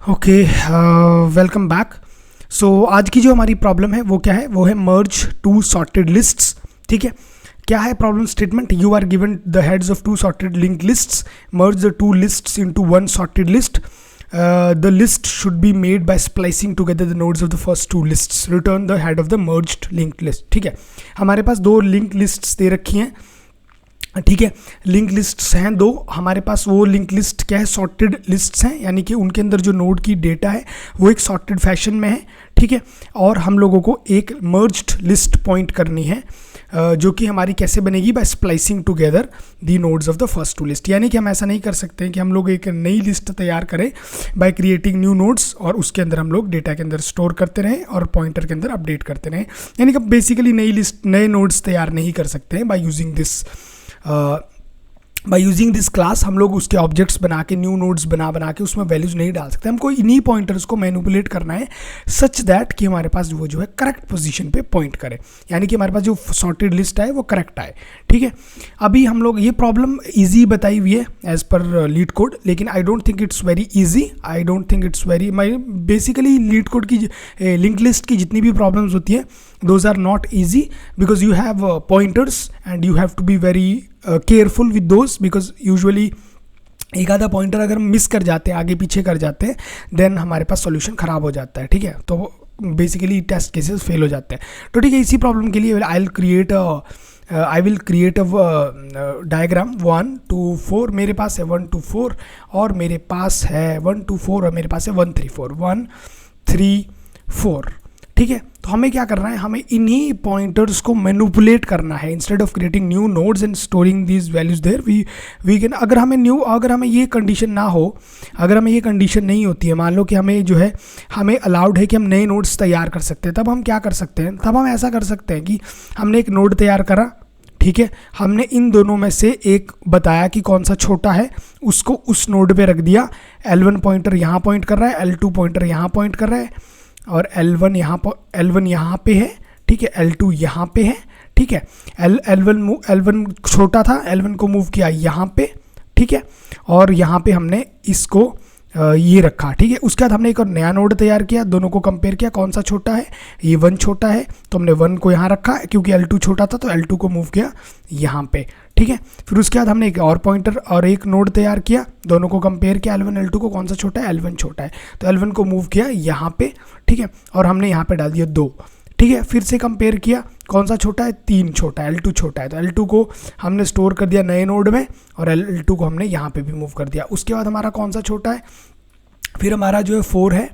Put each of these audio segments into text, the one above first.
Okay, welcome back. सो आज की जो हमारी प्रॉब्लम है वो क्या है, वो है मर्ज टू सॉर्टेड लिस्ट्स। ठीक है, क्या है problem statement? You are given the heads of two sorted linked lists, merge the two lists into one sorted list. The list should be made by splicing together the nodes of the first two lists. Return the head of the merged linked list. ठीक है, हमारे पास दो link lists दे रखी हैं। ठीक है, link lists हैं दो हमारे पास। वो लिंक लिस्ट क्या है, सॉर्टेड लिस्ट्स हैं, यानी कि उनके अंदर जो नोड की डेटा है वो एक सॉर्टेड फैशन में है। ठीक है, और हम लोगों को एक मर्ज्ड लिस्ट पॉइंट करनी है, जो कि हमारी कैसे बनेगी, by splicing together the nodes of the first two list. यानी कि हम ऐसा नहीं कर सकते हैं कि हम लोग एक नई लिस्ट तैयार करें बाय क्रिएटिंग न्यू नोड्स और उसके अंदर हम लोग डेटा के अंदर स्टोर करते रहें और पॉइंटर के अंदर अपडेट करते रहें। यानी कि बेसिकली नई लिस्ट, नए नोड्स तैयार नहीं कर सकते हैं बाय यूजिंग दिस क्लास। हम लोग उसके ऑब्जेक्ट्स बना के, न्यू नोड्स बना के उसमें वैल्यूज नहीं डाल सकते। हमको इन्हीं पॉइंटर्स को मैनिपुलेट करना है सच दैट कि हमारे पास वो जो है करेक्ट पोजीशन पे पॉइंट करे, यानी कि हमारे पास जो सॉर्टेड लिस्ट आए वो करेक्ट आए। ठीक है, अभी हम लोग, ये प्रॉब्लम ईजी बताई हुई है एज पर लीड कोड, लेकिन I don't think it's very easy. I don't think it's very, basically LeetCode की लिंक लिस्ट की जितनी भी प्रॉब्लम्स होती है those are not easy, because you have pointers and you have to be very careful with those, because usually एक आधा pointer अगर हम मिस कर जाते हैं, आगे पीछे कर जाते हैं, देन हमारे पास सॉल्यूशन ख़राब हो जाता है। ठीक है, तो बेसिकली टेस्ट केसेस फेल हो जाते हैं। तो ठीक है, इसी प्रॉब्लम के लिए I will create a diagram 1 2 4। मेरे पास है 1 2 4 और मेरे पास है 1 2 4 और मेरे पास है 1 3 4 1 3 4। ठीक है, तो हमें क्या करना है, हमें इन्हीं पॉइंटर्स को मैनिपुलेट करना है। Instead of creating new nodes and storing these values there, we can, अगर हमें ये कंडीशन ना हो, अगर हमें ये कंडीशन नहीं होती है, मान लो कि हमें जो है, हमें अलाउड है कि हम नए नोड्स तैयार कर सकते हैं, तब हम क्या कर सकते हैं, तब हम ऐसा कर सकते हैं कि हमने एक नोड तैयार करा। ठीक है, हमने इन दोनों में से एक बताया कि कौन सा छोटा है, उसको उस नोड पे रख दिया। L1 पॉइंटर यहाँ पॉइंट कर रहा है, L2 पॉइंटर यहाँ पॉइंट कर रहा है और L1 यहाँ पे है। ठीक है, L2 यहाँ पे है। ठीक है, L1 छोटा था, L1 को मूव किया यहाँ पे। ठीक है, और यहाँ पे हमने इसको ये रखा। ठीक है, उसके बाद हमने एक और नया नोड तैयार किया, दोनों को कंपेयर किया, कौन सा छोटा है, ये 1 छोटा है, तो हमने 1 को यहाँ रखा, क्योंकि L2 छोटा था तो L2 को मूव किया यहाँ पे। ठीक है, फिर उसके बाद हमने एक और पॉइंटर और एक नोड तैयार किया, दोनों को कंपेयर किया, L1 L2 को, कौन सा छोटा है, L1 छोटा है, तो L1 को मूव किया यहाँ पे। ठीक है, और हमने यहाँ पे डाल दिया 2। ठीक है, फिर से कंपेयर किया, कौन सा छोटा है, 3 छोटा है, L2 छोटा है, तो L2 को हमने स्टोर कर दिया नए नोड में और L2 को हमने यहाँ पे भी मूव कर दिया। उसके बाद हमारा कौन सा छोटा है, फिर हमारा जो है 4 है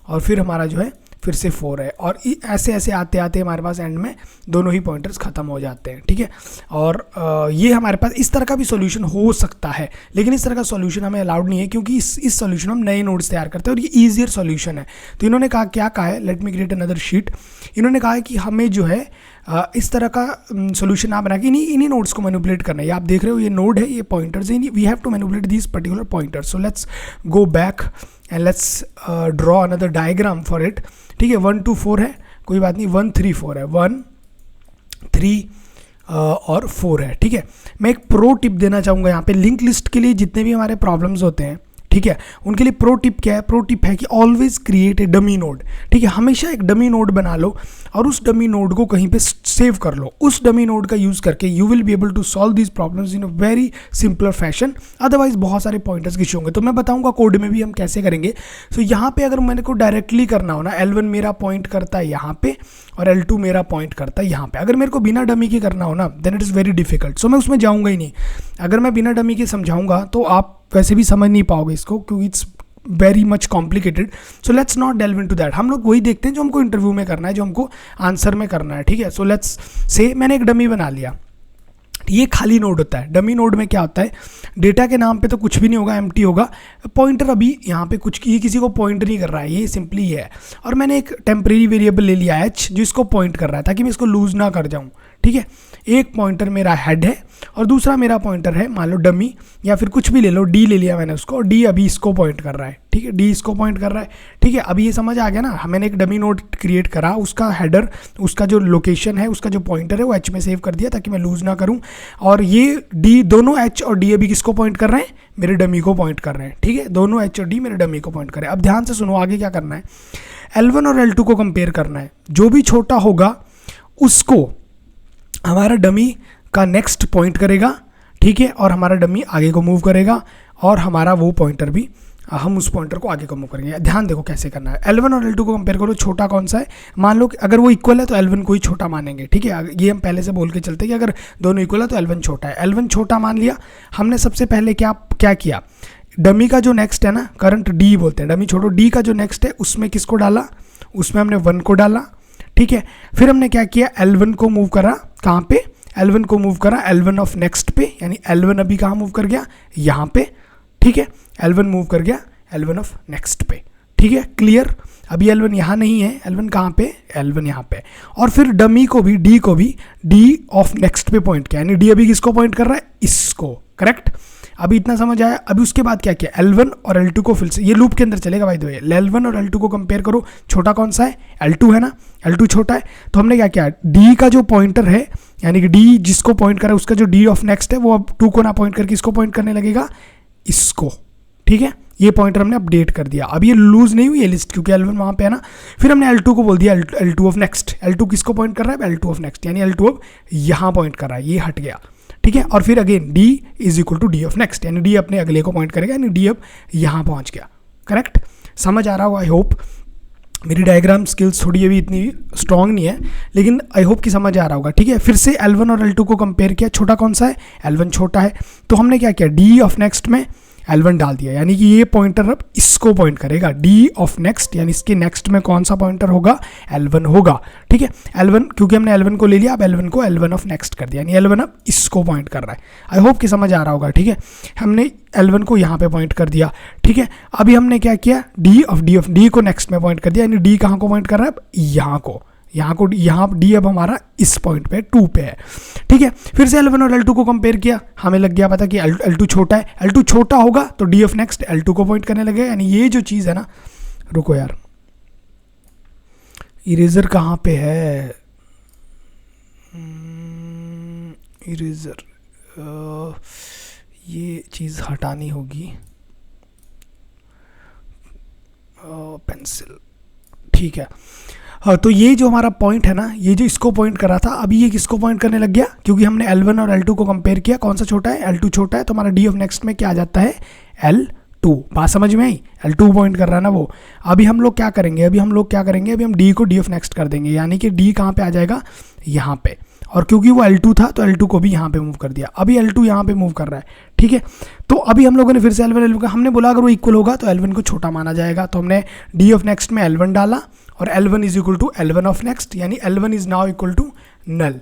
और फिर हमारा जो है फिर से 4 है, और ऐसे ऐसे आते आते हमारे पास एंड में दोनों ही पॉइंटर्स ख़त्म हो जाते हैं। ठीक है, और ये हमारे पास इस तरह का भी सॉल्यूशन हो सकता है, लेकिन इस तरह का सॉल्यूशन हमें अलाउड नहीं है, क्योंकि इस सॉल्यूशन हम नए नोड्स तैयार करते हैं और ये ईजियर सॉल्यूशन है। तो इन्होंने कहा, क्या कहा है, let me create another sheet. इन्होंने कहा है कि हमें जो है इस तरह का सॉल्यूशन ना बना के इन्हीं नोड्स को मैनिपुलेट करना है। ये आप देख रहे हो, ये नोड है, ये पॉइंटर्स है, we have to manipulate these particular pointers. So let's go back and let's draw another diagram for it. ठीक है, 1 2 4 है, कोई बात नहीं, 1 3 4 है, 1 3 और 4 है। ठीक है, मैं एक प्रो टिप देना चाहूँगा यहाँ पे लिंक लिस्ट के लिए। जितने भी हमारे प्रॉब्लम्स होते हैं, ठीक है, उनके लिए प्रो टिप क्या है, प्रो टिप है कि always create a dummy node. ठीक है, हमेशा एक डमी नोड बना लो और उस डमी नोड को कहीं पे सेव कर लो। उस डमी नोड का यूज़ करके you will be able to solve these problems in a very simpler fashion. Otherwise बहुत सारे पॉइंटर्स इशू होंगे, तो मैं बताऊंगा कोड में भी हम कैसे करेंगे। सो यहाँ पे अगर मैंने को डायरेक्टली करना हो ना, L1 मेरा पॉइंट करता है यहाँ पे और L2 मेरा पॉइंट करता है यहाँ पे। अगर मेरे को बिना डमी के करना हो ना, then it is very difficult. So मैं उसमें जाऊँगा ही नहीं। अगर मैं बिना डमी के समझाऊंगा तो आप वैसे भी समझ नहीं पाओगे इसको, क्योंकि it's very much complicated. So let's not delve into that. हम लोग वही देखते हैं जो हमको इंटरव्यू में करना है, जो हमको आंसर में करना है। ठीक है, सो लेट्स से मैंने एक डमी बना लिया, ये खाली नोड होता है। डमी नोड में क्या होता है, डेटा के नाम पे तो कुछ भी नहीं होगा, एम्प्टी होगा। पॉइंटर अभी यहाँ पे कुछ, ये किसी को पॉइंट नहीं कर रहा है, ये सिंपली है। और मैंने एक टेम्परेरी वेरिएबल ले लिया h, जो इसको पॉइंट कर रहा है, ताकि मैं इसको लूज ना कर जाऊँ। ठीक है, एक पॉइंटर मेरा हेड है और दूसरा मेरा पॉइंटर है, मान लो डमी या फिर कुछ भी ले लो, डी ले लिया मैंने उसको, और डी अभी इसको पॉइंट कर रहा है। ठीक है, डी इसको पॉइंट कर रहा है। ठीक है, अभी ये समझ आ गया ना, मैंने एक डमी नोड क्रिएट करा, उसका हेडर, उसका जो लोकेशन है, उसका जो पॉइंटर है वो एच में सेव कर दिया ताकि मैं लूज ना करूं। और ये डी, दोनों एच और डी अभी किसको पॉइंट कर रहे हैं, मेरे डमी को पॉइंट कर रहे हैं, ठीक है, दोनों एच और डी मेरे डमी को पॉइंट कर रहे हैं। अब ध्यान से सुनो आगे क्या करना है, L1 और L2 को कंपेयर करना है, जो भी छोटा होगा उसको हमारा डमी का नेक्स्ट पॉइंट करेगा, ठीक है, और हमारा डमी आगे को मूव करेगा और हमारा वो पॉइंटर भी हम उस पॉइंटर को आगे को मूव करेंगे। ध्यान देखो कैसे करना है, L1 और L2 को कंपेयर करो, छोटा कौन सा है, मान लो कि अगर वो इक्वल है तो L1 को ही छोटा मानेंगे, ठीक है, ये हम पहले से बोल के चलते हैं कि अगर दोनों इक्वल है तो L1 छोटा है। L1 छोटा मान लिया हमने, सबसे पहले क्या किया, डमी का जो नेक्स्ट है ना, करंट D बोलते हैं, डमी छोड़ो, D का जो नेक्स्ट है उसमें किसको डाला, उसमें हमने 1 को डाला, ठीक है। फिर हमने क्या किया, L1 को मूव करा, कहाँ पे, L1 को मूव करा L1 ऑफ नेक्स्ट पे, यानी L1 अभी कहाँ मूव कर गया, यहाँ पे, ठीक है, L1 मूव कर गया L1 ऑफ नेक्स्ट पे, ठीक है, क्लियर। अभी L1 यहाँ नहीं है, L1 कहाँ पे, L1 यहाँ पे, और फिर डमी को भी D को भी D ऑफ नेक्स्ट पे पॉइंट किया, यानी D अभी किसको पॉइंट कर रहा है, इसको, करेक्ट। अभी इतना समझ आया। अभी उसके बाद क्या किया, L1 और L2 को फिर से, ये लूप के अंदर चलेगा भाई, दो L1 और L2 को कंपेयर करो, छोटा कौन सा है, L2 है ना, L2 छोटा है, तो हमने क्या किया, D का जो पॉइंटर है, यानी कि D जिसको पॉइंट कर रहा है उसका जो D ऑफ नेक्स्ट है वो अब 2 को ना पॉइंट करके इसको पॉइंट करने लगेगा, इसको, ठीक है, ये पॉइंटर हमने अपडेट कर दिया। अब ये लूज नहीं हुई है लिस्ट, क्योंकि L1 वहाँ पे है ना। फिर हमने L2 को बोल दिया L2 ऑफ नेक्स्ट, L2 किसको पॉइंट कर रहा है, L2 ऑफ नेक्स्ट, यानी L2 अब यहाँ पॉइंट कर रहा है, ये हट गया, ठीक है। और फिर again D is equal to D of next, यानी D अपने अगले को पॉइंट करेगा, यानी D अब यहाँ पहुँच गया, करेक्ट। समझ आ रहा होगा, आई होप। मेरी डायग्राम स्किल्स थोड़ी अभी इतनी स्ट्रॉन्ग नहीं है, लेकिन आई होप कि समझ आ रहा होगा, ठीक है। फिर से L1 और L2 को कंपेयर किया, छोटा कौन सा है, L1 छोटा है, तो हमने क्या किया, D ऑफ नेक्स्ट में L1 डाल दिया, यानी कि ये पॉइंटर अब इसको पॉइंट करेगा, D ऑफ नेक्स्ट, यानी इसके नेक्स्ट में कौन सा पॉइंटर होगा, L1 होगा, ठीक है। L1, क्योंकि हमने L1 को ले लिया, अब L1 को L1 ऑफ नेक्स्ट कर दिया, यानी L1 अब इसको पॉइंट कर रहा है। आई होप कि समझ आ रहा होगा, ठीक है। हमने L1 को यहाँ पे पॉइंट कर दिया, ठीक है। अभी हमने क्या किया, D को नेक्स्ट में पॉइंट कर दिया, यानी D कहाँ को पॉइंट कर रहा है, यहाँ को यहाँ D अब हमारा इस पॉइंट पे 2 पे है, ठीक है। फिर से L1 और L2 को कंपेयर किया, हमें लग गया पता कि L2 छोटा है, L2 छोटा होगा तो D ऑफ नेक्स्ट L2 को पॉइंट करने लगेगा, यानी ये जो चीज़ है ना, रुको यार, इरेजर कहाँ पे है, इरेजर, ये चीज़ हटानी होगी, पेंसिल, ठीक है। हाँ, तो ये जो हमारा पॉइंट है ना, ये जो इसको पॉइंट कर रहा था, अभी ये किसको पॉइंट करने लग गया, क्योंकि हमने L1 और L2 को कंपेयर किया, कौन सा छोटा है, L2 छोटा है, तो हमारा D ऑफ नेक्स्ट में क्या आ जाता है, L2। बात समझ में आई, L2 पॉइंट कर रहा है ना वो। अभी हम लोग क्या करेंगे, अभी हम D को D ऑफ नेक्स्ट कर देंगे, यानी कि D कहाँ पे आ जाएगा, यहाँ पे, और क्योंकि वो L2 था तो L2 को भी यहाँ पे मूव कर दिया, अभी L2 यहाँ पे मूव कर रहा है, ठीक है। तो अभी हम लोगों ने फिर से L1 L2 का, हमने बोला अगर वो इक्वल होगा तो L1 को छोटा माना जाएगा, तो हमने D ऑफ नेक्स्ट में L1 डाला और L1 is equal to L1 of next, यानी L1 is now equal to null,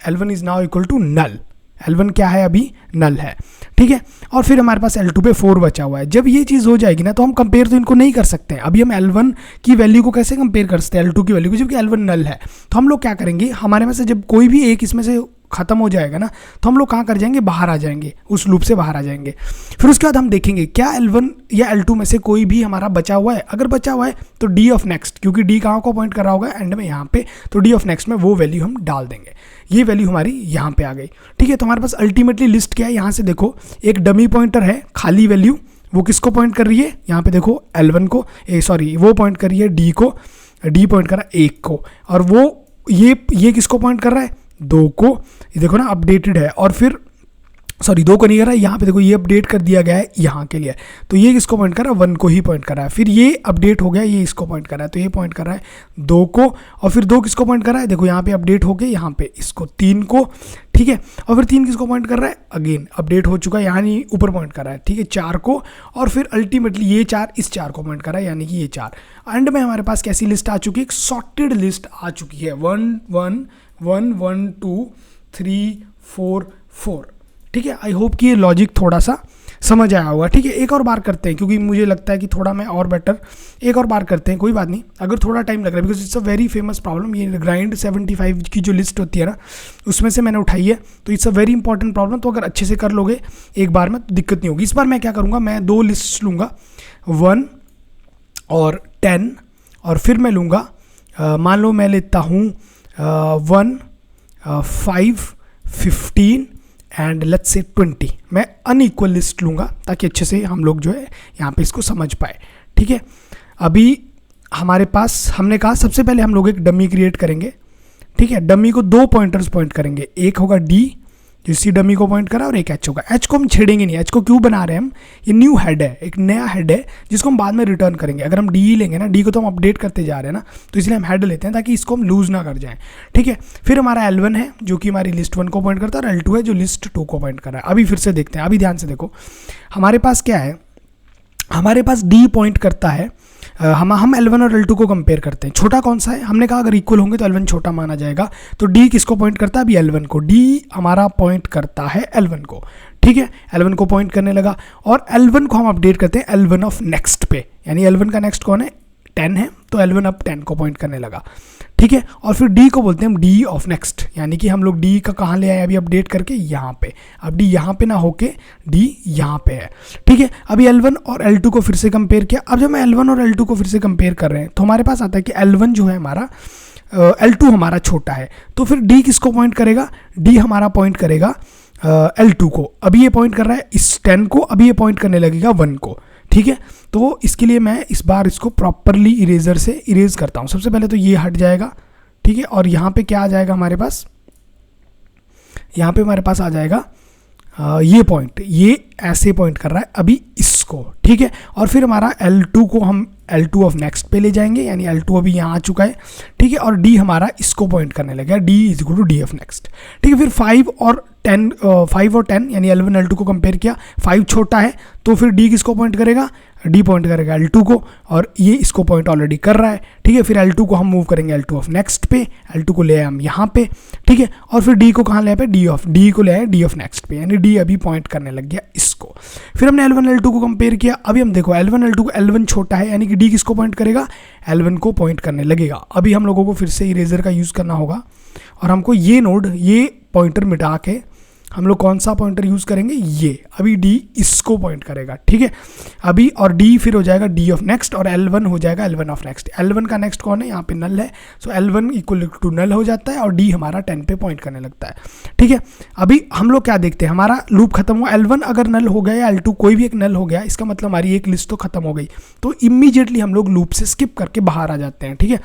L1 is now equal to null, L1 क्या है, अभी नल है, ठीक है। और फिर हमारे पास L2 पे 4 बचा हुआ है। जब ये चीज़ हो जाएगी ना, तो हम कंपेयर तो इनको नहीं कर सकते हैं। अभी हम L1 की वैल्यू को कैसे कंपेयर कर सकते हैं L2 की वैल्यू को, जबकि L1 नल है। तो हम लोग क्या करेंगे, हमारे में से जब कोई भी एक इसमें से खत्म हो जाएगा ना, तो हम लोग कहाँ कर जाएंगे, बाहर आ जाएंगे, उस लूप से बाहर आ जाएंगे। फिर उसके बाद हम देखेंगे क्या L1 या L2 में से कोई भी हमारा बचा हुआ है। अगर बचा हुआ है तो D ऑफ नेक्स्ट, क्योंकि D कहाँ को पॉइंट कर रहा होगा, एंड में यहाँ पे, तो D ऑफ नेक्स्ट में वो वैल्यू हम डाल देंगे। ये वैल्यू हमारी यहाँ पे आ गई, ठीक है। तो हमारे पास अल्टीमेटली लिस्ट क्या है, यहाँ से देखो, एक डमी पॉइंटर है, खाली वैल्यू, वो किसको पॉइंट कर रही है, यहाँ पे देखो L1 को, वो पॉइंट कर रही है D को, D पॉइंट कर रहा है 1 को, और वो ये किसको पॉइंट कर रहा है, 2 को। ये देखो ना अपडेटेड है, और फिर 2 को नहीं कर रहा है, यहाँ पे देखो ये अपडेट कर दिया गया है यहाँ के लिए, तो ये किसको पॉइंट कर रहा है, 1 को ही पॉइंट कर रहा है। फिर ये अपडेट हो गया, ये इसको पॉइंट कर रहा है, तो ये पॉइंट कर रहा है 2 को, और फिर 2 किसको पॉइंट कर रहा है, देखो यहाँ पे अपडेट हो गया, यहाँ पे इसको 3 को, ठीक है। और फिर 3 किसको पॉइंट कर रहा है, अगेन अपडेट हो चुका है, यहाँ नहीं ऊपर पॉइंट कर रहा है, ठीक है, 4 को, और फिर अल्टीमेटली ये 4 इस 4 को पॉइंट कर रहा है, यानी कि ये 4। एंड में हमारे पास कैसी लिस्ट आ चुकी है, एक सॉर्टेड लिस्ट आ चुकी है, 1 1 1 1 2 3 4 4, ठीक है। आई होप कि ये लॉजिक थोड़ा सा समझ आया होगा, ठीक है। एक और बार करते हैं, क्योंकि मुझे लगता है कि थोड़ा मैं और बेटर, एक और बार करते हैं, कोई बात नहीं अगर थोड़ा टाइम लग रहा है, because it's a very famous problem. ये ग्राइंड 75 की जो लिस्ट होती है ना, उसमें से मैंने उठाई है, तो it's a very important problem. तो अगर अच्छे से कर लोगे एक बार में तो दिक्कत नहीं होगी। इस बार मैं क्या करूँगा, मैं 2 लिस्ट लूँगा, 1 और 10, और फिर मैं लूँगा, मान लो मैं लेता हूँ 1 5 15 एंड लेट्स से 20। मैं अनइक्वल लिस्ट लूँगा ताकि अच्छे से हम लोग जो है यहाँ पे इसको समझ पाए, ठीक है। अभी हमारे पास हमने कहा सबसे पहले हम लोग एक डमी क्रिएट करेंगे, ठीक है। डमी को 2 पॉइंटर्स पॉइंट करेंगे, एक होगा डी जो इसी डमी को पॉइंट करा और एक एच होगा। एच को हम छेड़ेंगे नहीं, एच को क्यों बना रहे हैं हम, ये न्यू हेड है, एक नया हेड है जिसको हम बाद में रिटर्न करेंगे। अगर हम डी लेंगे ना, डी को तो हम अपडेट करते जा रहे हैं ना, तो इसलिए हम हेड लेते हैं ताकि इसको हम लूज ना कर जाएं, ठीक है। फिर हमारा L1 है जो कि हमारी लिस्ट 1 को पॉइंट करता है और L2 है जो लिस्ट 2 को पॉइंट कर रहा है। अभी फिर से देखते हैं, अभी ध्यान से देखो हमारे पास क्या है, हमारे पास डी पॉइंट करता है, हम L1 और L2 को कंपेयर करते हैं। छोटा कौन सा है, हमने कहा अगर इक्वल होंगे तो L1 छोटा माना जाएगा, तो D किसको पॉइंट करता है, अभी L1 को। D हमारा पॉइंट करता है L1 को, ठीक है। L1 को पॉइंट करने लगा और L1 को हम अपडेट करते हैं L1 ऑफ नेक्स्ट पे, यानी L1 का नेक्स्ट कौन है, 10 है, तो L1 अब 10 को पॉइंट करने लगा, ठीक है। और फिर D को बोलते हैं हम D ऑफ नेक्स्ट, यानी कि हम लोग D का कहाँ ले आए अभी अपडेट करके यहाँ पे। अब D यहाँ पे ना होके D यहाँ पे है, ठीक है। अभी L1 और L2 को फिर से कंपेयर किया। अब जब मैं L1 और L2 को फिर से कंपेयर कर रहे हैं तो हमारे पास आता है कि L1 जो है हमारा, L2 हमारा छोटा है, तो फिर D किसको पॉइंट करेगा, D हमारा पॉइंट करेगा L2 को। अभी ये पॉइंट कर रहा है इस 10 को, अभी ये पॉइंट करने लगेगा 1 को, ठीक है। तो इसके लिए मैं इस बार इसको प्रॉपरली इरेजर से इरेज करता हूँ। सबसे पहले तो ये हट जाएगा, ठीक है। और यहाँ पे क्या आ जाएगा हमारे पास, यहाँ पे हमारे पास आ जाएगा ये पॉइंट, ये ऐसे पॉइंट कर रहा है अभी इसको, ठीक है। और फिर हमारा L2 को हम L2 ऑफ नेक्स्ट पे ले जाएंगे, यानी L2 अभी यहाँ आ चुका है, ठीक है। और D हमारा इसको पॉइंट करने लगेगा, D is equal to D of next, ठीक है। फिर 5 और 10 यानी L1 L2 को कंपेयर किया, 5 छोटा है तो फिर D किसको पॉइंट करेगा, D पॉइंट करेगा L2 को, और ये इसको पॉइंट ऑलरेडी कर रहा है, ठीक है। फिर L2 को हम मूव करेंगे L2 ऑफ नेक्स्ट पे, L2 को ले आए हम यहाँ पे, ठीक है। और फिर D को कहाँ ले आए, D को ले आए D ऑफ नेक्स्ट पे, यानी D अभी पॉइंट करने लग गया इसको। फिर हमने L1 L2 को कंपेयर किया। अभी हम देखो L1 L2 को, L1 छोटा है यानी कि D किसको पॉइंट करेगा, L1 को पॉइंट करने लगेगा। अभी हम लोगों को फिर से इरेजर का यूज़ करना होगा और हमको ये नोड, ये पॉइंटर मिटा के हम लोग कौन सा पॉइंटर यूज़ करेंगे, ये। अभी D इसको पॉइंट करेगा, ठीक है। अभी और D फिर हो जाएगा D ऑफ नेक्स्ट और L1 हो जाएगा L1 ऑफ नेक्स्ट। L1 का नेक्स्ट कौन है, यहाँ पे नल है, सो L1 इक्वल टू नल हो जाता है और D हमारा 10 पे पॉइंट करने लगता है, ठीक है। अभी हम लोग क्या देखते हैं, हमारा लूप खत्म हुआ, L1 अगर नल हो गया या L2 कोई भी एक नल हो गया, इसका मतलब हमारी एक लिस्ट तो खत्म हो गई, तो इमीडिएटली हम लोग लूप से स्किप करके बाहर आ जाते हैं, ठीक है।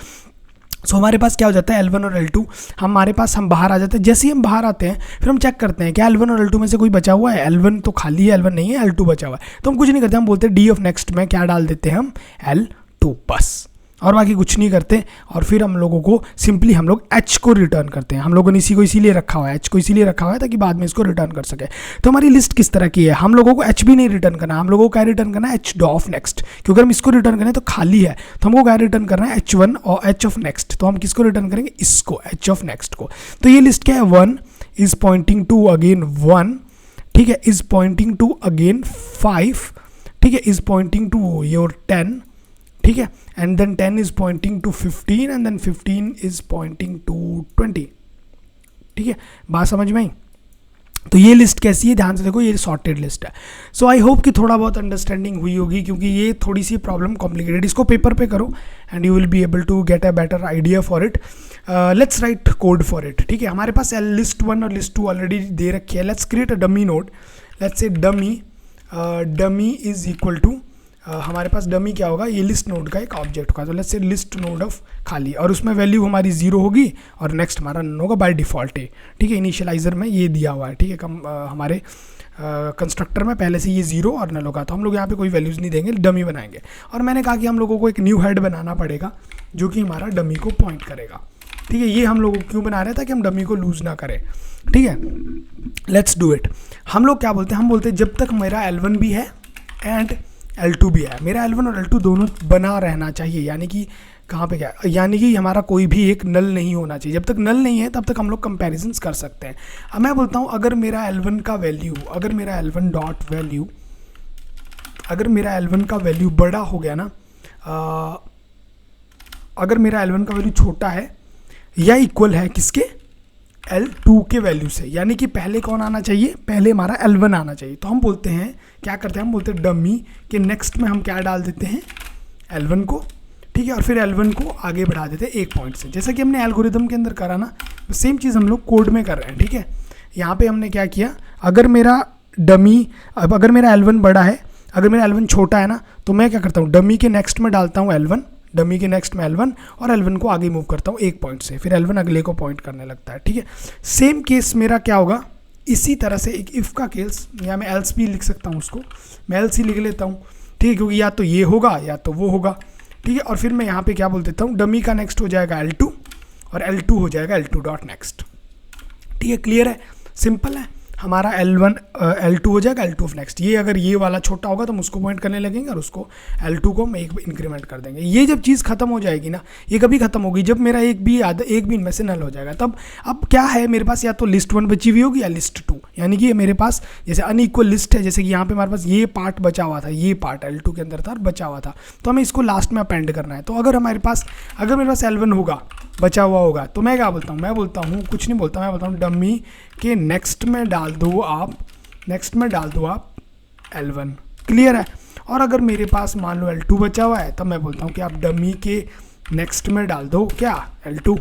सो हमारे पास क्या हो जाता है, L1 और L2 हमारे पास, हम बाहर आ जाते हैं। जैसे ही हम बाहर आते हैं फिर हम चेक करते हैं क्या L1 और L2 में से कोई बचा हुआ है, L1 तो खाली है, L1 नहीं है, L2 बचा हुआ है। तो हम कुछ नहीं करते, हम बोलते हैं D ऑफ नेक्स्ट में क्या डाल देते हैं हम, L2 बस, और बाकी कुछ नहीं करते। और फिर हम लोगों को सिंपली हम लोग H को रिटर्न करते हैं। हम लोगों ने इसी को इसीलिए रखा हुआ है, H को इसीलिए रखा हुआ है ताकि बाद में इसको रिटर्न कर सके। तो हमारी लिस्ट किस तरह की है, हम लोगों को H भी नहीं रिटर्न करना, हम लोगों को क्या रिटर्न करना है, H ऑफ नेक्स्ट, क्योंकि अगर हम इसको रिटर्न करें तो खाली है, तो हमको क्या रिटर्न करना है, H1 और H ऑफ नेक्स्ट। तो हम किसको रिटर्न करेंगे, इसको, H ऑफ नेक्स्ट को। तो ये लिस्ट क्या है, 1 इज पॉइंटिंग टू अगेन 1, ठीक है, इज पॉइंटिंग टू अगेन 5, ठीक है, इज पॉइंटिंग टू योर 10, ठीक है, and then 10 is pointing to 15 and then 15 is pointing to 20, ठीक है। बात समझ में आई। तो ये लिस्ट कैसी है, ध्यान से देखो, ये सॉर्टेड लिस्ट है। सो आई होप कि थोड़ा बहुत अंडरस्टैंडिंग हुई होगी, क्योंकि ये थोड़ी सी प्रॉब्लम कॉम्प्लिकेटेड, इसको पेपर पे करो and you will be able to get a better idea for it. Let's write code for it, ठीक है। हमारे पास लिस्ट 1 और लिस्ट 2 ऑलरेडी दे रखी है। Let's create a dummy node, let's say dummy is equal to, हमारे पास dummy क्या होगा, ये लिस्ट नोड का एक ऑब्जेक्ट होगा। तो let's say list node of खाली, और उसमें वैल्यू हमारी 0 होगी और नेक्स्ट हमारा नन होगा बाय डिफ़ॉल्ट है, ठीक है। इनिशियलाइजर में ये दिया हुआ है, ठीक है। हमारे कंस्ट्रक्टर में पहले से ये 0 और नल होगा, तो हम लोग यहाँ पे कोई वैल्यूज़ नहीं देंगे, डमी बनाएंगे। और मैंने कहा कि हम लोगों को एक न्यू हेड बनाना पड़ेगा जो कि हमारा डमी को पॉइंट करेगा, ठीक है। ये हम लोग क्यों बना रहे हैं, ताकि हम डमी को लूज़ ना करें, ठीक है। Let's do it. हम लोग क्या बोलते हैं, हम बोलते हैं जब तक मेरा L1 भी है एंड L2 भी है, मेरा L1 और L2 दोनों बना रहना चाहिए, यानी कि कहाँ पे क्या, यानी कि हमारा कोई भी एक नल नहीं होना चाहिए। जब तक नल नहीं है तब तक हम लोग कंपैरिजंस कर सकते हैं। अब मैं बोलता हूँ अगर मेरा L1 का वैल्यू, अगर मेरा L1 डॉट वैल्यू, अगर मेरा L1 का वैल्यू बड़ा हो गया ना, अगर मेरा L1 का वैल्यू छोटा है या इक्वल है किसके, L2 के वैल्यू से, यानी कि पहले कौन आना चाहिए, पहले हमारा L1 आना चाहिए। तो हम बोलते हैं, क्या करते हैं, हम बोलते हैं डमी के नेक्स्ट में हम क्या डाल देते हैं, L1 को, ठीक है। और फिर L1 को आगे बढ़ा देते हैं 1 पॉइंट से, जैसा कि हमने एल्गोरिदम के अंदर करा ना, सेम चीज़ हम लोग कोड में कर रहे हैं, ठीक है। यहाँ पे हमने क्या किया, अगर मेरा डमी, अब अगर मेरा L1 बड़ा है, अगर मेरा L1 छोटा है ना, तो मैं क्या करता हूँ, डमी के नेक्स्ट में डालता हूँ L1, डमी के नेक्स्ट में L1 और L1 को आगे मूव करता हूँ एक पॉइंट से, फिर L1 अगले को पॉइंट करने लगता है, ठीक है। सेम केस मेरा क्या होगा, इसी तरह से एक इफ़ का केस, या मैं एल्स भी लिख सकता हूँ उसको, मैं एल्स ही लिख लेता हूँ, ठीक है, क्योंकि या तो ये होगा या तो वो होगा, ठीक है। और फिर मैं यहाँ पे क्या बोल देता हूँ, डमी का नेक्स्ट हो जाएगा L2 और L2 हो जाएगा L2 डॉट नेक्स्ट, ठीक है। क्लियर है, सिंपल है, हमारा L1 L2 हो जाएगा L2 ऑफ नेक्स्ट। ये अगर ये वाला छोटा होगा तो हम उसको पॉइंट करने लगेंगे और उसको L2 को हम एक इंक्रीमेंट कर देंगे। ये जब चीज़ खत्म हो जाएगी ना, ये कभी खत्म होगी जब मेरा एक भी इनमें से नल हो जाएगा, तब अब क्या है मेरे पास, या तो लिस्ट 1 बची हुई होगी या लिस्ट 2, यानी कि मेरे पास जैसे अनइक्वल लिस्ट है, जैसे कि यहाँ पे हमारे पास ये पार्ट बचा हुआ था, ये पार्ट L2 के अंदर था और बचा हुआ था, तो हमें इसको लास्ट में अपेंड करना है। तो अगर मेरे पास L1 होगा, बचा हुआ होगा, तो मैं क्या बोलता हूँ, मैं बोलता हूँ कुछ नहीं बोलता, मैं बोलता हूँ डमी के नेक्स्ट में डाल दो आप L1। क्लियर है। और अगर मेरे पास मान लो L2 बचा हुआ है, तब मैं बोलता हूँ कि आप डमी के नेक्स्ट में डाल दो क्या, L2,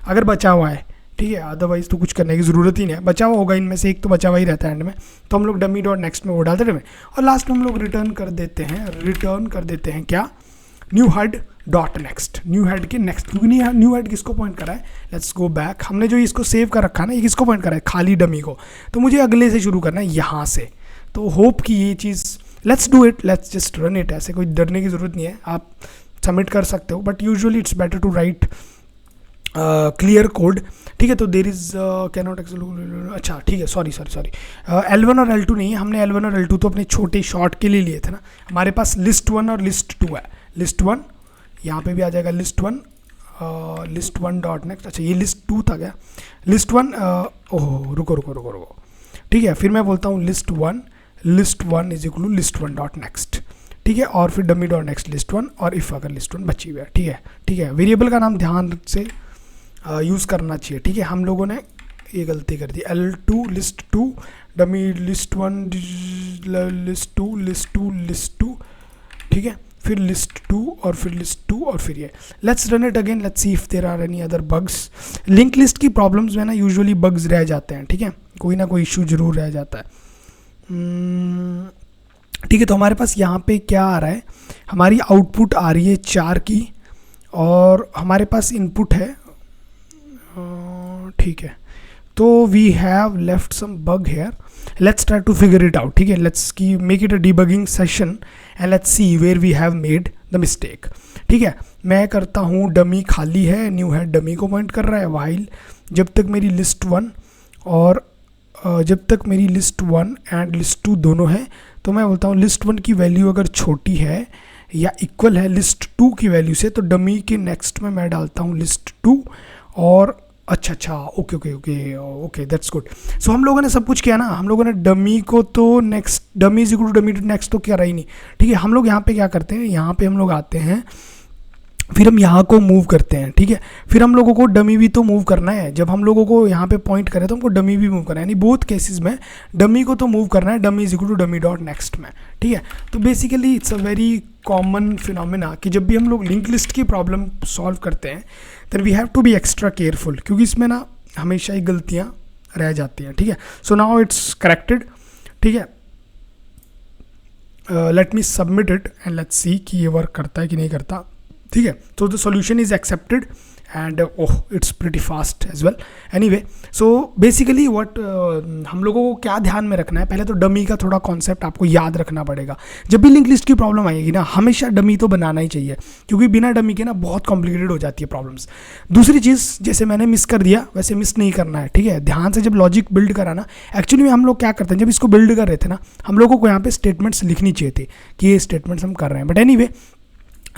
अगर बचा हुआ है, ठीक है। अदरवाइज तो कुछ करने की ज़रूरत ही नहीं है, बचा हुआ होगा, इनमें से एक तो बचा हुआ ही रहता है एंड में, तो हम लोग डमी डॉट नेक्स्ट में वो डालते हैं और लास्ट में हम लोग रिटर्न कर देते हैं क्या, new head dot next, new head के नेक्स्ट, क्योंकि न्यू हेड किसको पॉइंट करा है, लेट्स गो बैक, हमने जो इसको सेव कर रखा है ना, ये किसको पॉइंट करा है, खाली डमी को, तो मुझे अगले से शुरू करना है यहाँ से। तो होप कि ये चीज़, let's do it, let's just run it, ऐसे कोई डरने की ज़रूरत नहीं है, आप सबमिट कर सकते हो, but usually it's better to write clear code, ठीक है। तो देर इज़ कैन नॉट, अच्छा ठीक है, सॉरी L1 और L2 नहीं है, हमने L1 और L2 तो अपने छोटे शॉर्ट के लिए लिए थे ना, हमारे पास लिस्ट 1 और लिस्ट 2 है, लिस्ट 1 यहाँ पे भी आ जाएगा, लिस्ट 1 डॉट नेक्स्ट, अच्छा ये लिस्ट 2 था क्या, लिस्ट 1, ओह रुको, ठीक है। फिर मैं बोलता हूँ list 1 is equal to list 1 dot next, ठीक है, और फिर डमी डॉट नेक्स्ट लिस्ट 1, और इफ़ अगर लिस्ट 1 बची हुई है, ठीक है। वेरिएबल का नाम ध्यान से यूज़ करना चाहिए, ठीक है। हम लोगों ने ये गलती कर दी, L2 list 2 dummy list 1 list 2, ठीक है, फिर लिस्ट 2 और फिर लिस्ट 2 और फिर ये। Let's run it again, let's see if there are any other bugs. Link list की प्रॉब्लम्स में ना यूजुअली बग्स रह जाते हैं, ठीक है, कोई ना कोई इशू जरूर रह जाता है, ठीक है। तो हमारे पास यहाँ पे क्या आ रहा है, हमारी आउटपुट आ रही है 4 की और हमारे पास इनपुट है, ठीक है। तो we have left some bug here, let's try to figure it out, ठीक है। लेट्स की make it a debugging session and let's see where we have made the mistake, ठीक है। मैं करता हूँ डमी खाली है, न्यू हेड डमी को पॉइंट कर रहा है, वाइल जब तक मेरी लिस्ट 1 और जब तक मेरी लिस्ट 1 एंड लिस्ट 2 दोनों हैं, तो मैं बोलता हूँ लिस्ट 1 की वैल्यू अगर छोटी है या इक्वल है लिस्ट 2 की वैल्यू से, तो डमी के नेक्स्ट में मैं डालता हूँ लिस्ट 2 और अच्छा ओके दैट्स गुड। सो हम लोगों ने सब कुछ किया ना, हम लोगों ने डमी को तो next, dummy is equal to dummy to next तो करा ही नहीं, ठीक है। हम लोग यहाँ पे क्या करते हैं, यहाँ पे हम लोग आते हैं, फिर हम यहाँ को मूव करते हैं, ठीक है। फिर हम लोगों को डमी भी तो मूव करना है, जब हम लोगों को यहाँ पे पॉइंट करें तो हमको डमी भी मूव करना है, यानी बोथ केसेस में डमी को तो मूव करना है, dummy is equal to dummy dot next में, ठीक है। तो basically it's a very common phenomena कि जब भी हम लोग लिंक लिस्ट की प्रॉब्लम सॉल्व करते हैं then we have to be extra careful, क्योंकि इसमें ना हमेशा ही गलतियाँ रह जाती हैं, ठीक है। सो नाउ इट्स करेक्टेड, ठीक है। Let me submit it and let's सी कि ये वर्क करता है कि नहीं करता, ठीक है। तो the solution is accepted and oh it's pretty fast as well. Anyway, so basically what हम लोगों को क्या ध्यान में रखना है, पहले तो डमी का थोड़ा कॉन्सेप्ट आपको याद रखना पड़ेगा। जब भी लिंक लिस्ट की प्रॉब्लम आएगी ना, हमेशा डमी तो बनाना ही चाहिए, क्योंकि बिना डमी के ना बहुत कॉम्प्लिकेटेड हो जाती है प्रॉब्लम्स। दूसरी चीज़, जैसे मैंने मिस कर दिया वैसे मिस नहीं करना है, ठीक है। ध्यान से जब लॉजिक बिल्ड करा ना, एक्चुअली में हम लोग क्या करते हैं, जब इसको बिल्ड कर रहे थे ना, हम लोगों को यहाँ पे स्टेटमेंट्स लिखनी चाहिए थी कि ये स्टेटमेंट्स हम कर रहे हैं। बट एनीवे,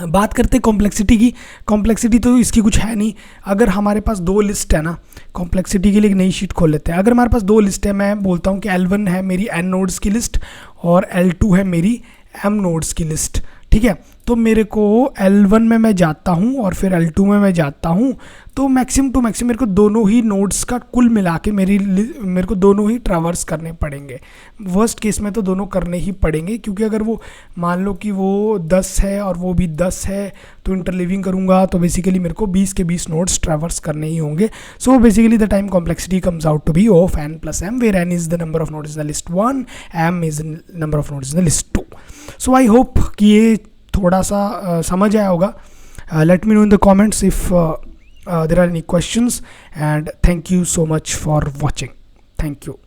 बात करते हैं कॉम्प्लेक्सिटी की। कॉम्प्लेक्सिटी तो इसकी कुछ है नहीं, अगर हमारे पास 2 लिस्ट है ना, कॉम्प्लेक्सिटी के लिए एक नई शीट खोल लेते हैं। अगर हमारे पास 2 लिस्ट है, मैं बोलता हूँ कि L1 है मेरी N नोड्स की लिस्ट और L2 है मेरी M नोड्स की लिस्ट, ठीक है। तो मेरे को L1 में मैं जाता हूँ और फिर L2 में मैं जाता हूँ, तो मैक्सिमम टू मैक्सिमम मेरे को दोनों ही नोड्स का कुल मिला के मेरे को दोनों ही ट्रैवर्स करने पड़ेंगे। वर्स्ट केस में तो दोनों करने ही पड़ेंगे, क्योंकि अगर वो मान लो कि वो 10 है और वो भी 10 है तो इंटरलीविंग करूँगा तो बेसिकली मेरे को 20 के 20 नोड्स ट्रैवर्स करने ही होंगे। So basically the time complexity comes out to be of n plus m, where n is the number of nodes in the list 1, m is the number of nodes in the list 2. So I hope कि ये थोड़ा सा समझ आया होगा। Let me know in the comments if there are any questions, and thank you so much for watching. Thank you.